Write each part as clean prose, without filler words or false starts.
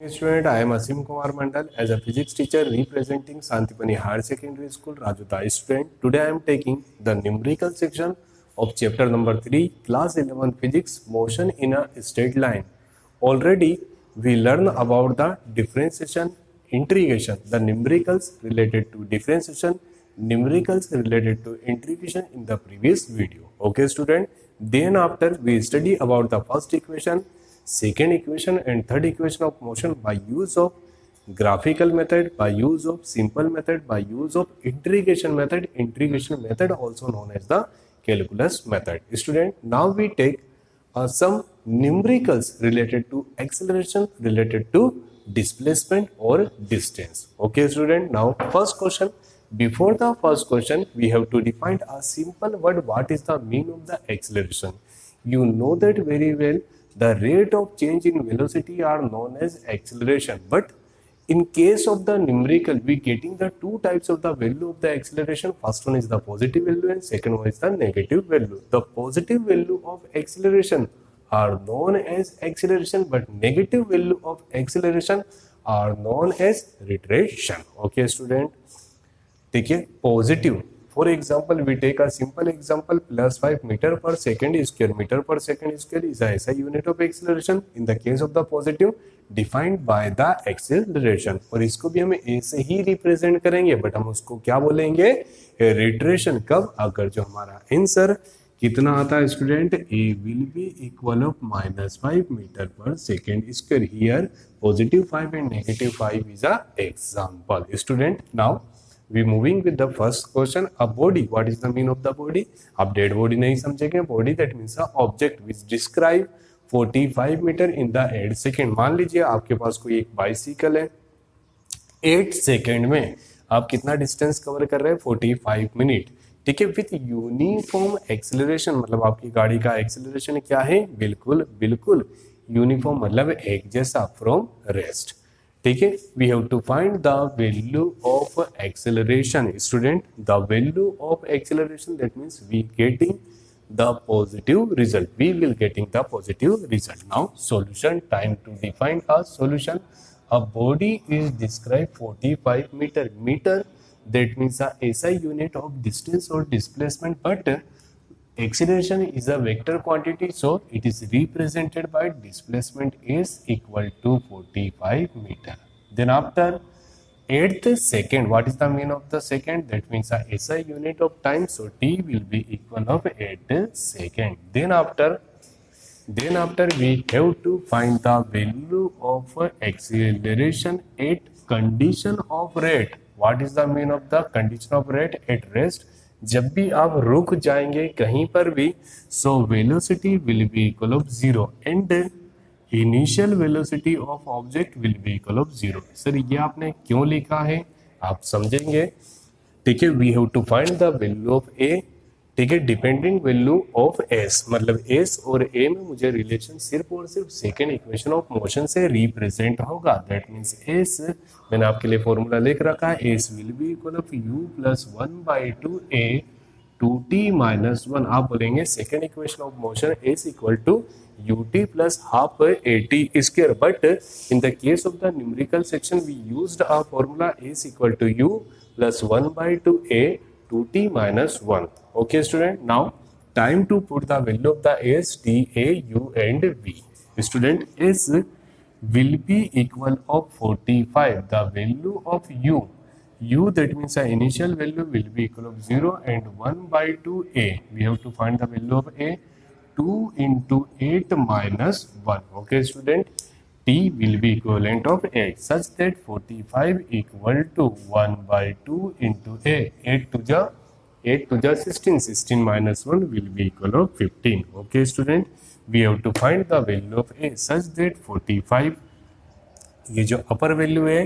Student, I am Asim Kumar Mandal as a physics teacher representing Santipani Higher Secondary School, Rajuta. Student, today I am taking the numerical section of chapter number 3, class 11 physics, motion in a straight line. Already we learned about the differentiation, integration, the numericals related to differentiation, numericals related to integration in the previous video. Okay student, then after we study about the first equation, second equation and third equation of motion by use of graphical method, by use of simple method, by use of integration method also known as the calculus method. Student, now we take some numericals related to acceleration, related to displacement or distance. Okay student, now first question. Before the first question, we have to define a simple word. What is the mean of the acceleration? You know that very well. The rate of change in velocity are known as acceleration. But in case of the numerical, we getting the two types of the value of the acceleration. First one is the positive value and second one is the negative value. The positive value of acceleration are known as acceleration, but negative value of acceleration are known as retardation. Okay student, ठीक है. Positive, for example, we take a simple example, plus 5 meter per second square. Meter per second square is a SI unit of acceleration. In the case of the positive, defined by the acceleration. और इसको भी हम A से ही represent करेंगे, but हम उसको क्या बोलेंगे? रिट्रेशन. कब? अगर जो हमारा आंसर कितना आता है student, A will be equal of -5 meter per second square. Here positive 5 and negative 5 is a example. Student, now we moving with the first question. A body, what is the mean of the body? आप dead body नहीं समझेंगे. Body that means a object which describe 45 metre in the 8 second. मान लीजिए आपके पास कोई एक bicycle है, 8 second में आप कितना डिस्टेंस कवर कर रहे हैं? 45 मिनट. ठीक है, विथ यूनिफॉर्म एक्सेलरेशन. मतलब आपकी गाड़ी का एक्सेलरेशन क्या है? बिल्कुल बिल्कुल यूनिफॉर्म, मतलब एक जैसा, फ्रॉम रेस्ट. ठीक है, we have to find the value of acceleration. Student, the value of acceleration, that means we getting the positive result. We will getting the positive result. Now solution time to define a solution. A body is describe 45 metre. Metre that means a SI unit of distance or displacement, but acceleration is a vector quantity, so it is represented by displacement is equal to 45 meter. Then after 8th second, what is the mean of the second? That means a SI unit of time, so T will be equal of 8 second. Then after we have to find the value of acceleration at condition of rate. What is the mean of the condition of rate at rest? जब भी आप रुक जाएंगे कहीं पर भी, so velocity will be equal of 0 and initial velocity of object will be equal of 0. Sir ये आपने क्यों लिखा है आप समझेंगे. ठीक है, we have to find the value of A. ठीक है, डिपेंडिंग वैल्यू ऑफ एस. मतलब एस और ए में मुझे रिलेशन सिर्फ और सिर्फ सेकेंड इक्वेशन ऑफ मोशन से रिप्रेजेंट होगा. दैट मीन्स एस, मैंने आपके लिए फॉर्मूला लिख रखा है, S will be equal of U plus 1/2 A 2t minus 1. आप बोलेंगे second equation of motion S equal to ut plus half at square. But in the case of the numerical section we used a formula S equal to U plus 1/2 a 2t minus 1. Okay student, now time to put the value of the s, t, a, u and v. Student, s will be equal of 45. The value of u that means the initial value will be equal of 0 and 1/2 a. We have to find the value of a, 2 into 8 minus 1. Okay student, t will be equivalent of a such that 45 equal to 1/2 into a. 8 to the 16. 16 minus 1 will be equal of 15. Okay student, we have to find the value of a such that 45, ये जो अपर value है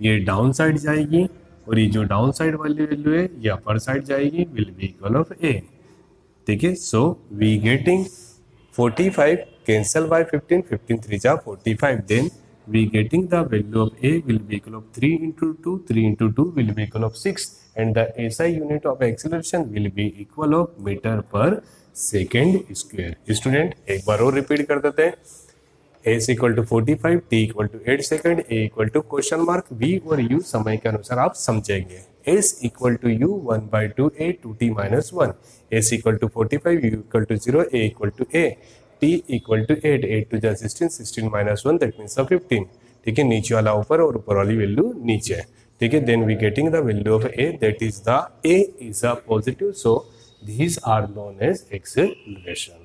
ये down side जाएगी और ये जो down side वाली value है ये अपर साइड जाएगी, will be equal of a. ठीक है, so we getting 45 cancel by 15, 15 3 जा 45. Then we getting the value of a will be equal of 3 into 2, 3 into 2 will be equal of 6 and the SI unit of acceleration will be equal of meter per second square. Student, एक बार और repeat कर देते हैं. s equal to 45, t equal to 8 second, a equal to question mark, v और u समय के अनुसार आप समझेंगे। s equal to u 1/2 a 2t minus 1, s equal to 45, u equal to 0, a equal to a, t equal to 8, 8 टू जा 16, 16 minus 1 that means 15। ठीक है, नीचे वाला ऊपर और ऊपर वाली वैल्यू नीचे। ठीक है, then we getting the value of a, that is the a is a positive, so these are known as acceleration.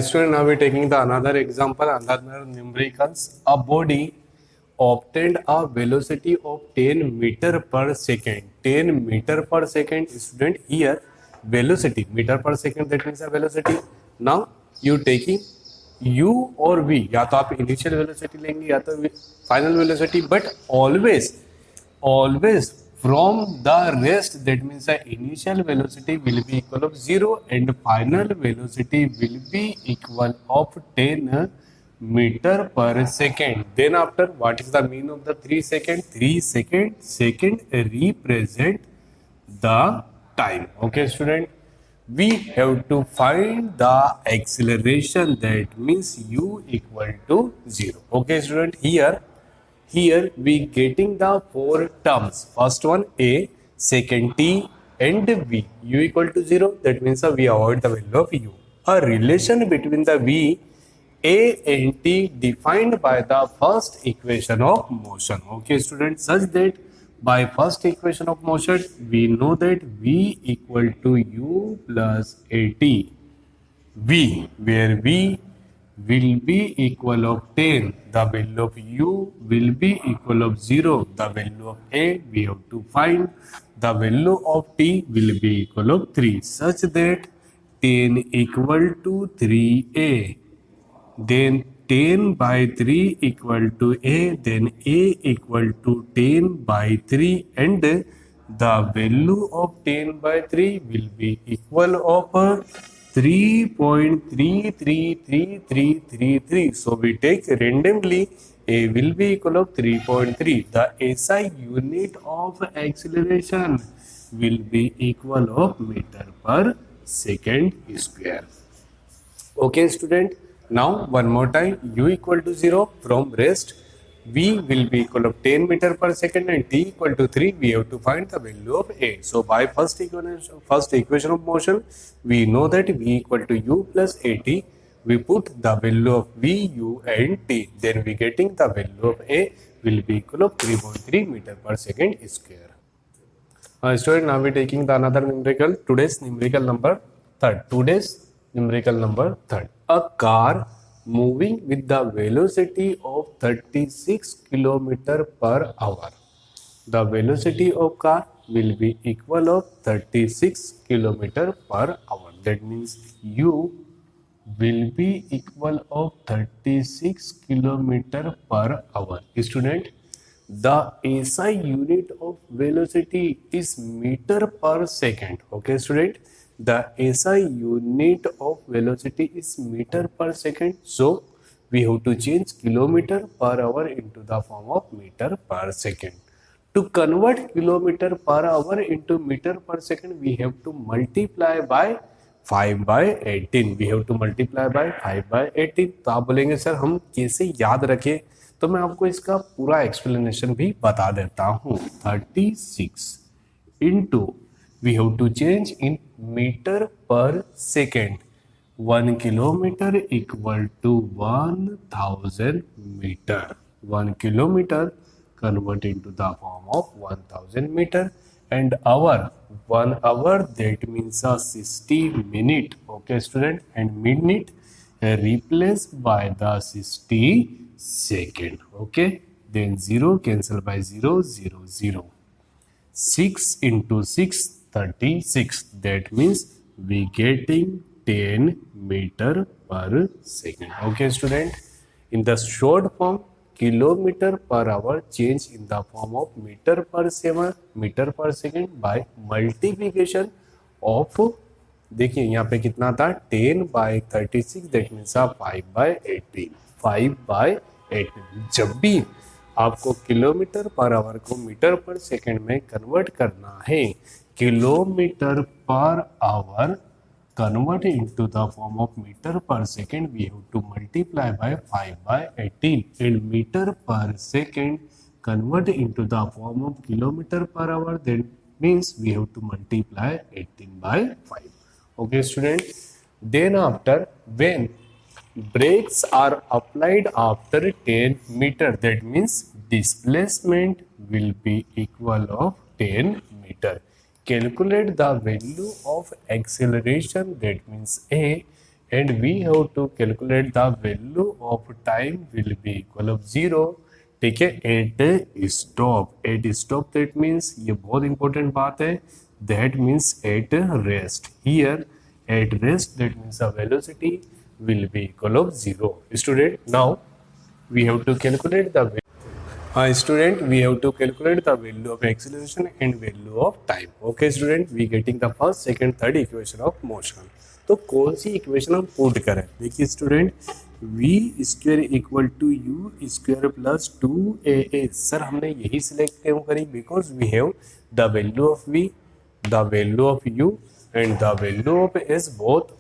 Student, now we taking the another example, another numericals. A body obtained a velocity of 10 meter per second. 10 meter per second. Student, here velocity meter per second, that means a velocity. Now you taking u or v, या तो आप initial velocity लेंगे या तो final velocity, but always from the rest, that means the initial velocity will be equal of 0 and final velocity will be equal of 10 meter per second. Then after, what is the mean of the 3 second? 3 second represent the time. Okay student, we have to find the acceleration, that means u equal to 0. Okay student, here we getting the four terms. First one a, second t and v. U equal to 0, that means we avoid the value of u. A relation between the v, a and t defined by the first equation of motion. Okay students, such that by first equation of motion we know that v equal to u plus at. V, where v will be equal of 10, the value of u will be equal of 0, the value of a we have to find, the value of t will be equal of 3, such that 10 equal to 3a, then 10 by 3 equal to a, then a equal to 10 by 3, and the value of 10 by 3 will be equal of 3.33333. So we take randomly, a will be equal of 3.3. The SI unit of acceleration will be equal of meter per second square. Okay student, now one more time, u equal to 0 from rest, v will be equal of 10 meter per second and t equal to 3, we have to find the value of a. So by first equation of motion, we know that v equal to u plus at, we put the value of v, u and t, then we getting the value of a will be equal of 3.3 meter per second square. Student, now we taking the another numerical, today's numerical number third. A car moving with the velocity of 36 km per hour. The velocity of car will be equal of 36 km per hour. That means u will be equal of 36 km per hour. Student, the SI unit of velocity is meter per second. Okay student, the SI unit of velocity is meter per second, so we have to change kilometer per hour into the form of meter per second. To convert kilometer per hour into meter per second, we have to multiply by 5 by 18. We have to multiply by 5 by 18. तो आप बोलेंगे sir हम कैसे याद रखें, तो मैं आपको इसका पूरा एक्सप्लेनेशन भी बता देता हूँ। 36 into we have to change in meter per second. 1 kilometer equal to 1000 meter. 1 kilometer convert into the form of 1000 meter, and hour, 1 hour, that means a 60 minute. Okay student, and minute replaced by the 60 second. Okay, then 0 cancel by 0, 0, 0. 6 into 6, 36. That means we getting 10 meter per second. Okay student, in the short form, kilometer per hour change in the form of meter per second by multiplication of, देखिए यहाँ पे कितना था 10 by 36, that means 5 by 18. 5 by 18. जब भी आपको kilometre per our को metre per second में कन्वर्ट करना है, kilometre per our convert into the form of meter per second, we have to multiply by 5 by 18, and meter per second convert into the form of kilometer per hour, that means we have to multiply 18 by 5. Okay student, then after when brakes are applied after 10 meter, that means displacement will be equal of 10 meter. Calculate the value of acceleration, that means a, and we have to calculate the value of time will be equal of 0. ठीक है, eight stop that means, ये बहुत important बात है, that means at rest. Here at rest, that means the velocity will be equal of 0. Student, now we have to calculate the student, we have to calculate the value of acceleration and value of time. Okay student, we getting the first, second, third equation of motion. तो कौन सी equation हम put करें? देखिए student, v square equal to U square plus 2a. Sir हमने यही select क्यों करी? Because we have the value of v, the value of u and the value of s both,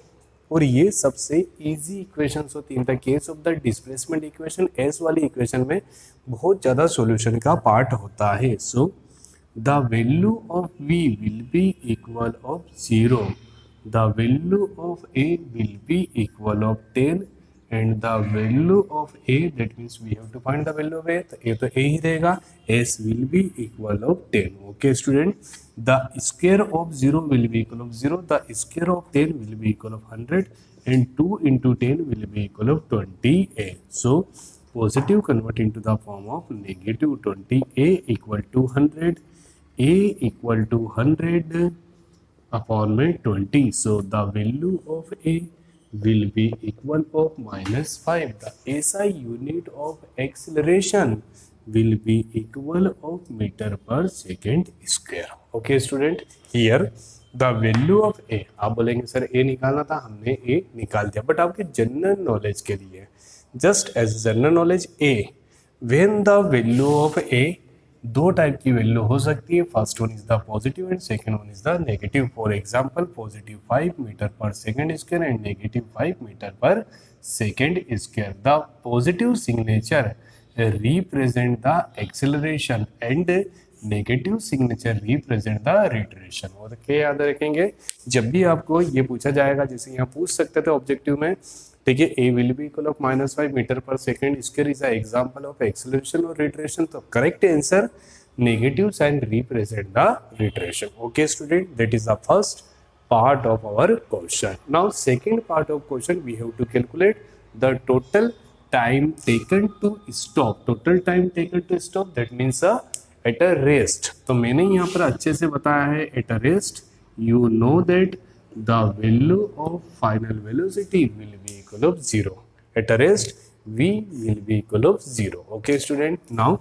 और ये सबसे इजी इक्वेशंस होती है. In the case of the displacement equation, s वाली इक्वेशन में बहुत ज़्यादा सॉल्यूशन का पार्ट होता है. So the value of v will be equal of 0, the value of a will be equal of 10 and the value of a, that means we have to find the value of a, तो a तो a ही रहेगा, s will be equal of 10. Okay student, the square of 0 will be equal of 0, the square of 10 will be equal of 100, and 2 into 10 will be equal of 20a. So positive convert into the form of negative 20a equal to 100, a equal to 100 upon my 20. So the value of a will be equal of minus 5. The SI unit of acceleration will be equal of meter per second square. Okay student, here the value of a, आप बोलेंगे sir a निकालना था, हमने a निकाल दिया, but आपके general knowledge के लिए, just as general knowledge, a when the value of a, दो टाइप की वैल्यू हो सकती है. First one is the positive and second one is the negative. For example positive 5 metre पर second square and negative 5 metre पर second square. The positive signature represent the acceleration and negative signature represent the retardation. और क्या याद रखेंगे, जब भी आपको ये पूछा जाएगा, जैसे यहाँ पूछ सकते थे ऑब्जेक्टिव में, ठीक है, a will be equal of -5 metre पर second square is a example of acceleration और रिट्रेशन, तो correct answer negative sign represent the retardation. Okay student, that is the first part of our question. Now second part of question, we have to calculate the total time taken to stop. Total time taken to stop, that means at a rest. तो मैंने यहाँ पर अच्छे से बताया है, at a rest you know that the value of final velocity will be equal of 0. At a rest v will be equal of 0. Okay student, now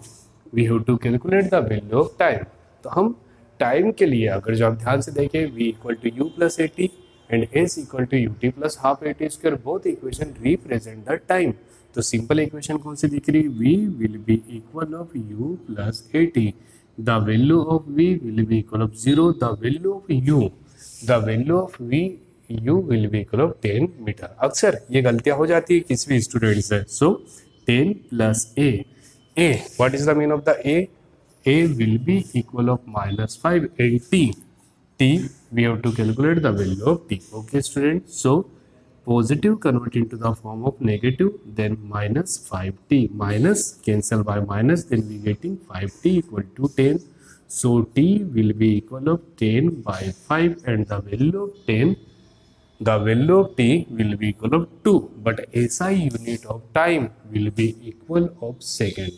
we have to calculate the value of time. तो हम time के लिए अगर जो आप ध्यान से देखें, v equal to U plus A T and S equal to U T plus half A T square, both equation represent the time. तो सिंपल इक्वेशन कौन सी दिख रही है? v will be equal of u plus A T, the value of v will be equal of 0, the value of v u will be equal of 10 metre. अक्सर ये गलतियां हो जाती है किसी भी स्टूडेंट से. सो 10 plus a, what is the mean of the a will be equal of -5 and t we have to calculate the value of t. Okay student, so positive convert into the form of negative, then minus 5t, minus cancel by minus, then we getting 5t equal to 10. So t will be equal of 10 by 5 and the value of t will be equal of 2, but SI unit of time will be equal of second.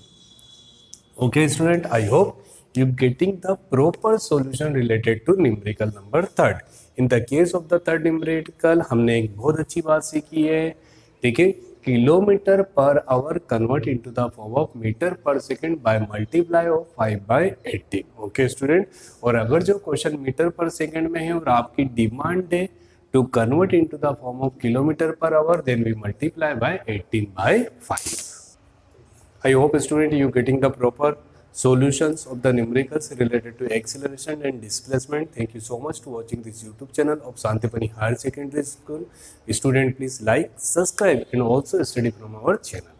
Okay student, I hope you getting the proper solution related to numerical number third. In the case of the third numerical, हमने एक बहुत अच्छी बात सीखी है, ठीक है, kilometre per hour convert into the form of metre per second by multiply of 5 by 18. Okay student, और अगर जो क्वेश्चन मीटर पर सेकंड में है और आपकी डिमांड है to convert into the form of kilometre per hour, then we multiply by 18 by 5. I hope student you getting the proper solutions of the numericals related to acceleration and displacement. Thank you so much to watching this YouTube channel of Santipani Higher Secondary School. Student, please like, subscribe and also study from our channel.